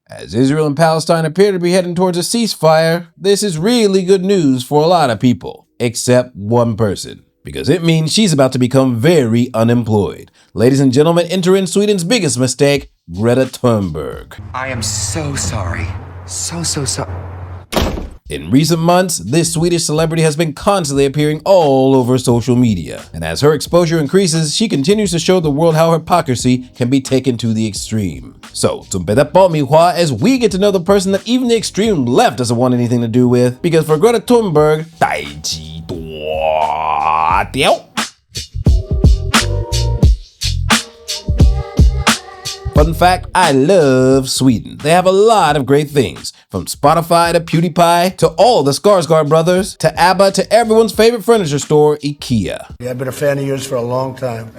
As Israel and Palestine appear to be heading towards a ceasefire, this is really good news for a lot of people, except one person, because it means she's about to become very unemployed. Ladies and gentlemen, enter in Sweden's biggest mistake, Greta Thunberg. I am so sorry. So sorry. In recent months, this Swedish celebrity has been constantly appearing all over social media. And as her exposure increases, she continues to show the world how hypocrisy can be taken to the extreme. So, as we get to know the person that even the extreme left doesn't want anything to do with. Because for Greta Thunberg, 代志大条. Fun fact, I love Sweden. They have a lot of great things. From Spotify to PewDiePie, to all the Skarsgård brothers, to ABBA, to everyone's favorite furniture store, IKEA. Yeah, I've been a fan of yours for a long time.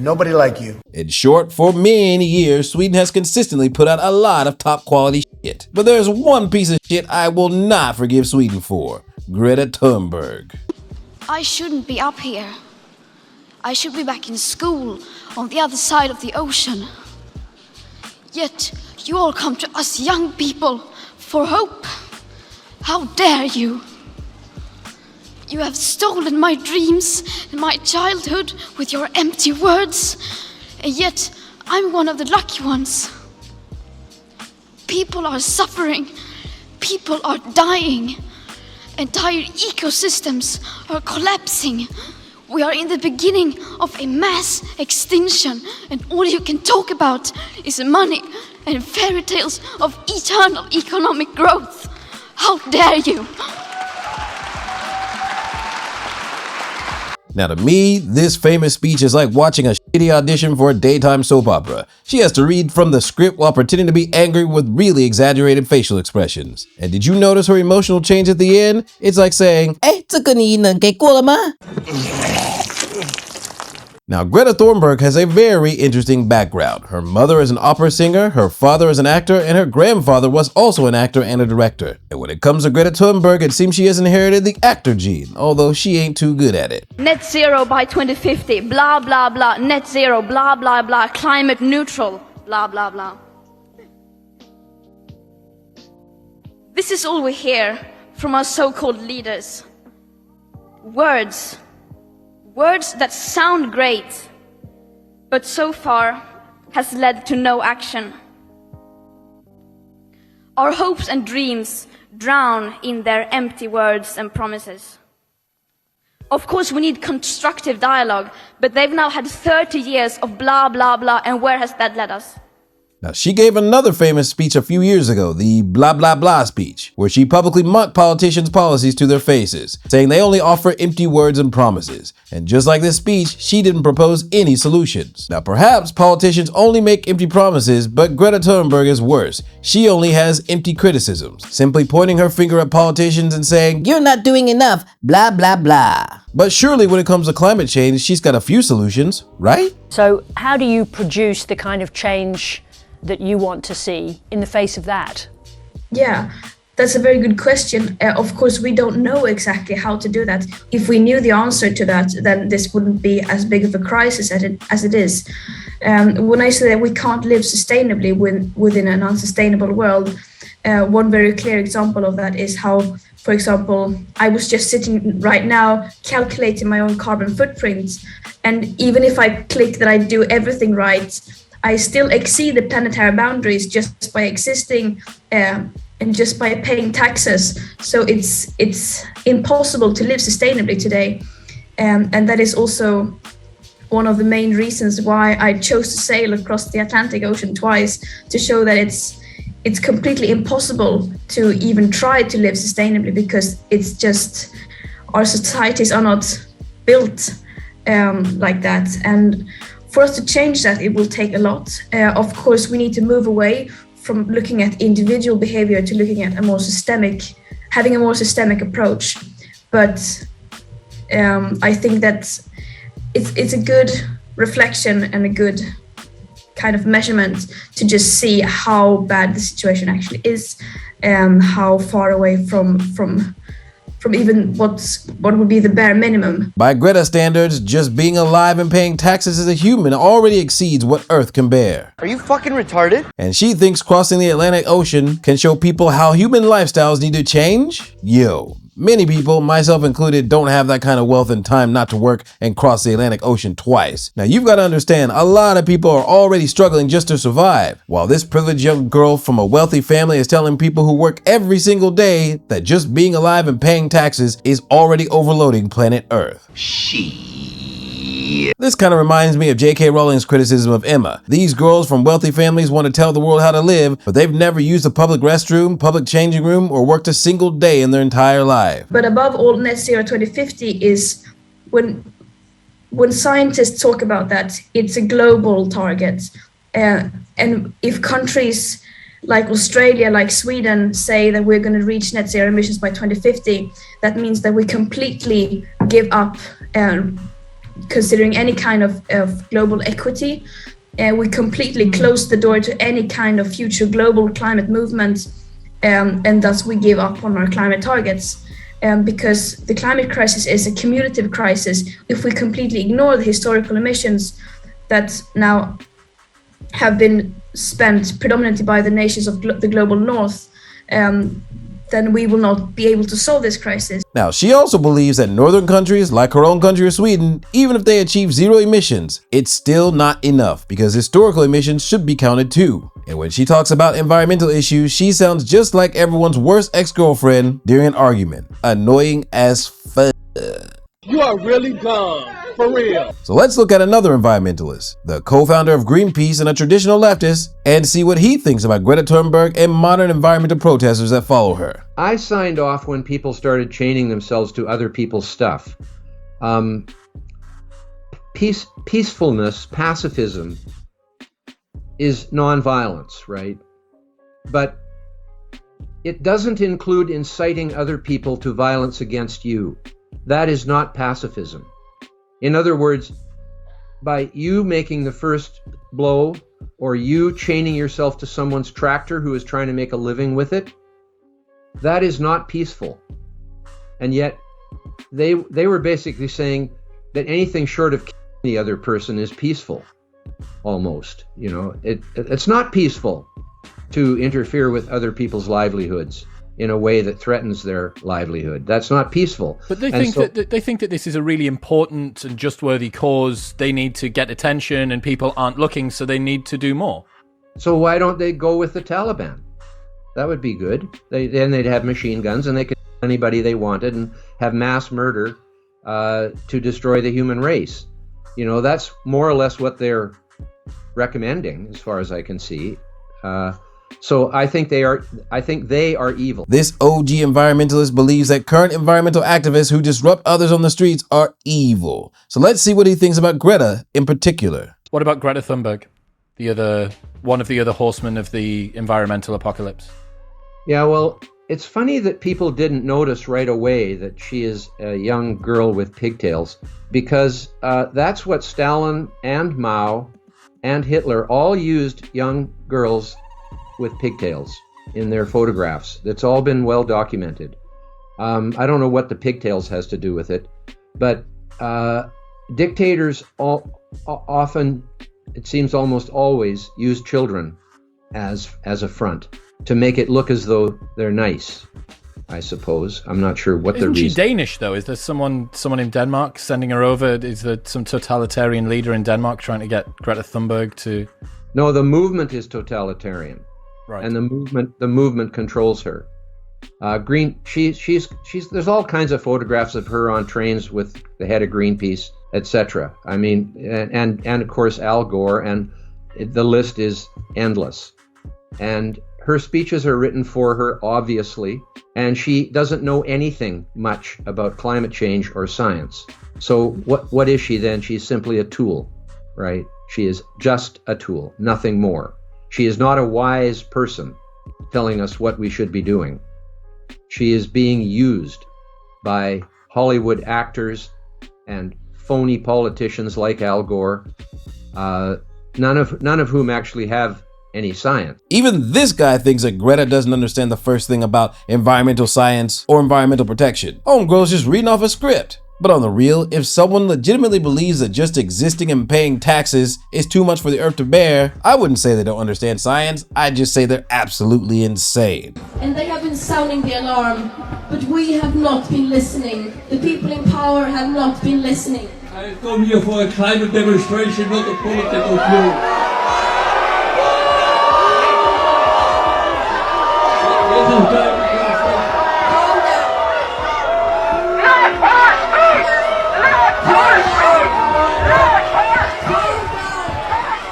Nobody like you. In short, for many years, Sweden has consistently put out a lot of top quality shit. But there's one piece of shit I will not forgive Sweden for. Greta Thunberg. I shouldn't be up here. I should be back in school on the other side of the ocean. Yet, you all come to us young people for hope. How dare you? You have stolen my dreams and my childhood with your empty words, and yet I'm one of the lucky ones. People are suffering, people are dying, entire ecosystems are collapsing. We are in the beginning of a mass extinction, and all you can talk about is money and fairy tales of eternal economic growth. How dare you? Now to me, this famous speech is like watching a shitty audition for a daytime soap opera. She has to read from the script while pretending to be angry with really exaggerated facial expressions. And did you notice her emotional change at the end? It's like saying, 这个你能给过了吗? Now, Greta Thunberg has a very interesting background. Her mother is an opera singer, her father is an actor, and her grandfather was also an actor and a director. And when it comes to Greta Thunberg, it seems she has inherited the actor gene, although she ain't too good at it. Net zero by 2050, blah, blah, blah. Net zero, blah, blah, blah. Climate neutral, blah, blah, blah. This is all we hear from our so-called leaders. Words that sound great, but so far has led to no action. Our hopes and dreams drown in their empty words and promises. Of course, we need constructive dialogue, but they've now had 30 years of blah, blah, blah, and where has that led us? Now, she gave another famous speech a few years ago, the blah blah blah speech, where she publicly mocked politicians' policies to their faces, saying they only offer empty words and promises. And just like this speech, she didn't propose any solutions. Now, perhaps politicians only make empty promises, but Greta Thunberg is worse. She only has empty criticisms, simply pointing her finger at politicians and saying, "You're not doing enough, blah blah blah." But surely when it comes to climate change, she's got a few solutions, right? So how do you produce the kind of change that you want to see in the face of that? Yeah, that's a very good question. Of course, we don't know exactly how to do that. If we knew the answer to that, then this wouldn't be as big of a crisis as it is. When I say that we can't live sustainably within an unsustainable world, one very clear example of that is how, for example, I was just sitting right now calculating my own carbon footprint. And even if I click that I do everything right, I still exceed the planetary boundaries just by existing and just by paying taxes. So it's impossible to live sustainably today. And that is also one of the main reasons why I chose to sail across the Atlantic Ocean twice, to show that it's completely impossible to even try to live sustainably, because it's just, our societies are not built like that. And for us to change that, it will take a lot. Of course, we need to move away from looking at individual behavior to looking at having a more systemic approach. But I think that it's a good reflection and a good kind of measurement to just see how bad the situation actually is, and how far away from from even what would be the bare minimum. By Greta standards, just being alive and paying taxes as a human already exceeds what Earth can bear. Are you fucking retarded? And she thinks crossing the Atlantic Ocean can show people how human lifestyles need to change? Yo, many people, myself included, don't have that kind of wealth and time not to work and cross the Atlantic Ocean twice. Now you've got to understand, a lot of people are already struggling just to survive, while this privileged young girl from a wealthy family is telling people who work every single day that just being alive and paying taxes is already overloading planet Earth. This kind of reminds me of J.K. Rowling's criticism of Emma. These girls from wealthy families want to tell the world how to live, but they've never used a public restroom, public changing room, or worked a single day in their entire life. But above all, net zero 2050 is when scientists talk about that, it's a global target. And if countries like Australia, like Sweden, say that we're going to reach net zero emissions by 2050, that means that we completely give up considering any kind of global equity. We completely close the door to any kind of future global climate movement, and thus we give up on our climate targets. Because the climate crisis is a cumulative crisis. If we completely ignore the historical emissions that now have been spent predominantly by the nations of the global north, then we will not be able to solve this crisis. Now, she also believes that northern countries, like her own country of Sweden, even if they achieve zero emissions, it's still not enough because historical emissions should be counted too. And when she talks about environmental issues, she sounds just like everyone's worst ex-girlfriend during an argument. Annoying as fuck. You are really dumb, for real. So let's look at another environmentalist, the co-founder of Greenpeace and a traditional leftist, and see what he thinks about Greta Thunberg and modern environmental protesters that follow her. I signed off when people started chaining themselves to other people's stuff. Peacefulness, pacifism, is nonviolence, right? But it doesn't include inciting other people to violence against you. That is not pacifism. In other words, by you making the first blow or you chaining yourself to someone's tractor who is trying to make a living with it, that is not peaceful. And yet they were basically saying that anything short of killing the other person is peaceful, almost. You know, it's not peaceful to interfere with other people's livelihoods in a way that threatens their livelihood. That's not peaceful. But they think that this is a really important and just-worthy cause. They need to get attention, and people aren't looking, so they need to do more. So why don't they go with the Taliban? That would be good. Then they'd have machine guns, and they could kill anybody they wanted and have mass murder to destroy the human race. You know, that's more or less what they're recommending, as far as I can see. So I think they are evil. This OG environmentalist believes that current environmental activists who disrupt others on the streets are evil. So let's see what he thinks about Greta in particular. What about Greta Thunberg, one of the other horsemen of the environmental apocalypse? Yeah, well, it's funny that people didn't notice right away that she is a young girl with pigtails, because that's what Stalin and Mao and Hitler all used young girls with pigtails in their photographs. That's all been well documented. I don't know what the pigtails has to do with it, but dictators often, it seems almost always, use children as a front to make it look as though they're nice, I suppose. I'm not sure what the reason. Isn't she Danish, though? Is there someone in Denmark sending her over? Is there some totalitarian leader in Denmark trying to get Greta Thunberg to... No, the movement is totalitarian. Right. And the movement controls her. There's all kinds of photographs of her on trains with the head of Greenpeace, etc. I mean, and of course Al Gore, and the list is endless. And her speeches are written for her, obviously, and she doesn't know anything much about climate change or science. So what is she then? She's simply a tool, right? She is just a tool, nothing more. She is not a wise person telling us what we should be doing. She is being used by Hollywood actors and phony politicians like Al Gore, none of whom actually have any science. Even this guy thinks that Greta doesn't understand the first thing about environmental science or environmental protection. Homegirl's just reading off a script. But on the real, if someone legitimately believes that just existing and paying taxes is too much for the earth to bear, I wouldn't say they don't understand science, I'd just say they're absolutely insane. And they have been sounding the alarm, but we have not been listening. The people in power have not been listening. I've come here for a climate demonstration, not a political fuel.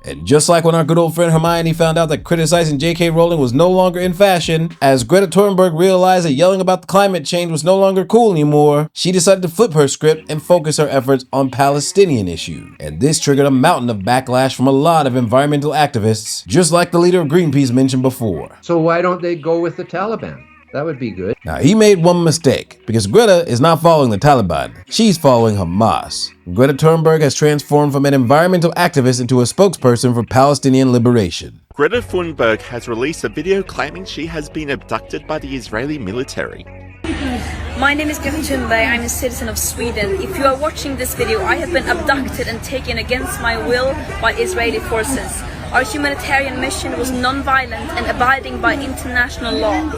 And just like when our good old friend Hermione found out that criticizing J.K. Rowling was no longer in fashion, as Greta Thunberg realized that yelling about the climate change was no longer cool anymore, she decided to flip her script and focus her efforts on Palestinian issues. And this triggered a mountain of backlash from a lot of environmental activists, just like the leader of Greenpeace mentioned before. So why don't they go with the Taliban? That would be good. Now, he made one mistake, because Greta is not following the Taliban. She's following Hamas. Greta Thunberg has transformed from an environmental activist into a spokesperson for Palestinian liberation. Greta Thunberg has released a video claiming she has been abducted by the Israeli military. My name is Greta Thunberg. I'm a citizen of Sweden. If you are watching this video, I have been abducted and taken against my will by Israeli forces. Our humanitarian mission was non-violent and abiding by international law.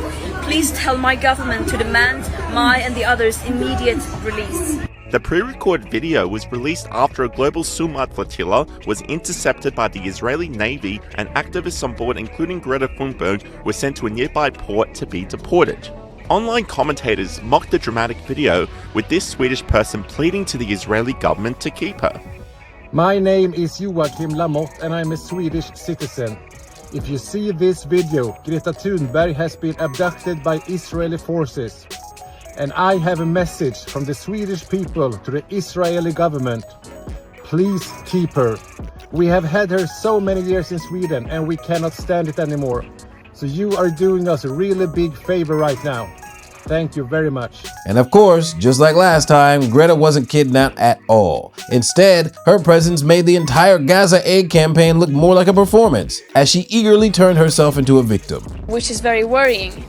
Please tell my government to demand my and the others' immediate release. The pre-recorded video was released after a global Sumat flotilla was intercepted by the Israeli Navy, and activists on board, including Greta Thunberg, were sent to a nearby port to be deported. Online commentators mocked the dramatic video, with this Swedish person pleading to the Israeli government to keep her. My name is Joachim Lamotte and I'm a Swedish citizen. If you see this video, Greta Thunberg has been abducted by Israeli forces. And I have a message from the Swedish people to the Israeli government. Please keep her. We have had her so many years in Sweden and we cannot stand it anymore. So you are doing us a really big favor right now. Thank you very much. And of course, just like last time, Greta wasn't kidnapped at all. Instead, her presence made the entire Gaza aid campaign look more like a performance, as she eagerly turned herself into a victim. Which is very worrying,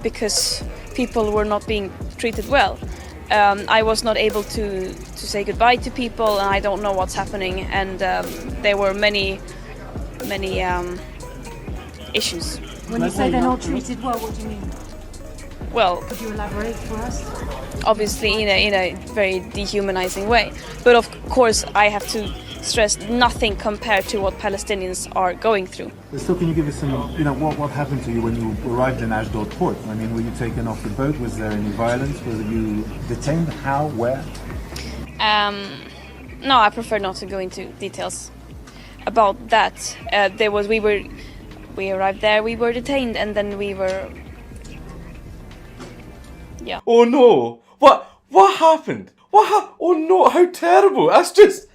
because people were not being treated well. I was not able to say goodbye to people, and I don't know what's happening. And there were many issues. When you say they're not treated well, what do you mean? Well, could you elaborate for us? Obviously in a very dehumanizing way. But of course, I have to stress nothing compared to what Palestinians are going through. So can you give us some, what happened to you when you arrived in Ashdod port? I mean, were you taken off the boat? Was there any violence? Were you detained? How? Where? No, I prefer not to go into details about that. We arrived there, we were detained, and then we were... Yeah. Oh no! What happened? Oh no! How terrible! That's just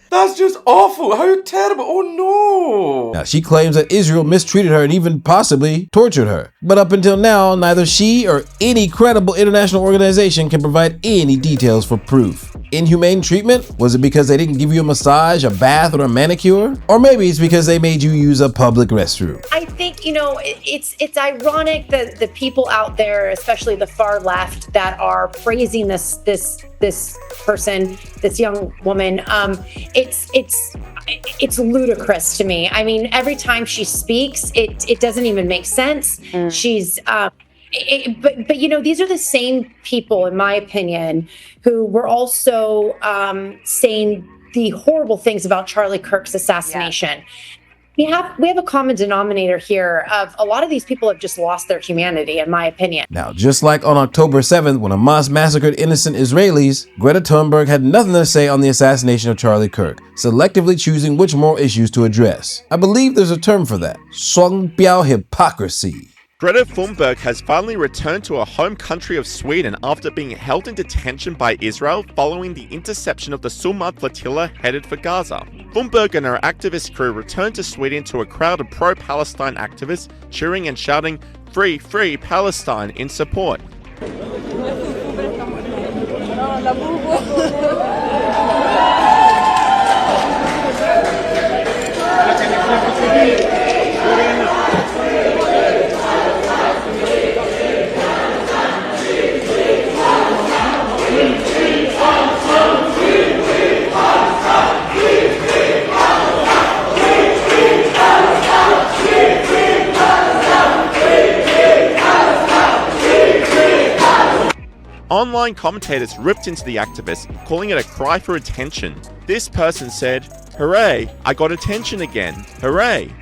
awful! How terrible! Oh no! Now, she claims that Israel mistreated her and even possibly tortured her. But up until now, neither she or any credible international organization can provide any details for proof. Inhumane treatment? Was it because they didn't give you a massage, a bath, or a manicure? Or maybe it's because they made you use a public restroom. I think, it's ironic that the people out there, especially the far left, that are praising this person, this young woman, it's ludicrous to me. I mean, every time she speaks, it doesn't even make sense. She's but these are the same people, in my opinion, who were also saying the horrible things about Charlie Kirk's assassination. Yeah. We have a common denominator here of a lot of these people have just lost their humanity, in my opinion. Now, just like on October 7th, when Hamas massacred innocent Israelis, Greta Thunberg had nothing to say on the assassination of Charlie Kirk, selectively choosing which moral issues to address. I believe there's a term for that: 双标 hypocrisy. Greta Thunberg has finally returned to her home country of Sweden after being held in detention by Israel following the interception of the Sumat flotilla headed for Gaza. Thunberg and her activist crew returned to Sweden to a crowd of pro-Palestine activists cheering and shouting, "Free, free Palestine," in support. Online commentators ripped into the activist, calling it a cry for attention. This person said, "Hooray, I got attention again, hooray."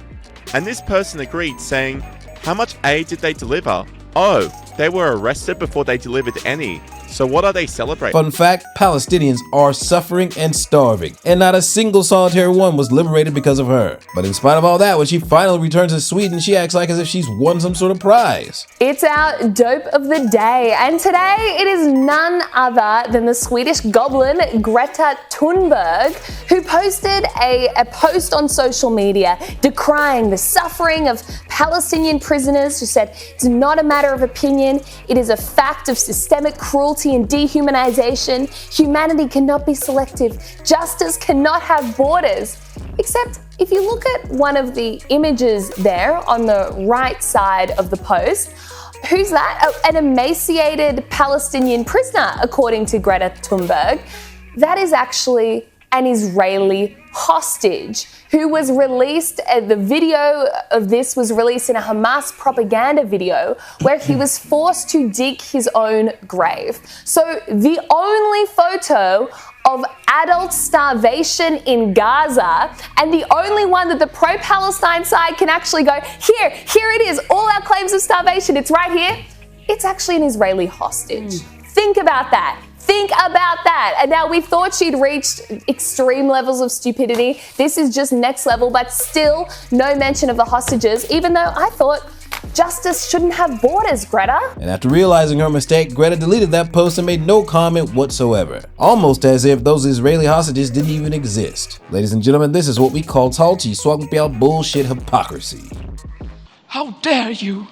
And this person agreed, saying, "How much aid did they deliver? Oh, they were arrested before they delivered any. So what are they celebrating?" Fun fact, Palestinians are suffering and starving, and not a single solitary one was liberated because of her. But in spite of all that, when she finally returns to Sweden, she acts like as if she's won some sort of prize. It's our dope of the day, and today it is none other than the Swedish goblin Greta Thunberg, who posted a post on social media decrying the suffering of Palestinian prisoners, who said it's not a matter of opinion, it is a fact of systemic cruelty and dehumanization. Humanity cannot be selective. Justice cannot have borders. Except if you look at one of the images there on the right side of the post, who's that? Oh, an emaciated Palestinian prisoner, according to Greta Thunberg. That is actually an Israeli hostage who was released. The video of this was released in a Hamas propaganda video where he was forced to dig his own grave. So the only photo of adult starvation in Gaza, and the only one that the pro-Palestine side can actually go, here it is, all our claims of starvation, it's right here. It's actually an Israeli hostage. Think about that. Think about that. And now we thought she'd reached extreme levels of stupidity. This is just next level, but still no mention of the hostages, even though I thought justice shouldn't have borders, Greta. And after realizing her mistake, Greta deleted that post and made no comment whatsoever. Almost as if those Israeli hostages didn't even exist. Ladies and gentlemen, this is what we call 超级双标 bullshit hypocrisy. How dare you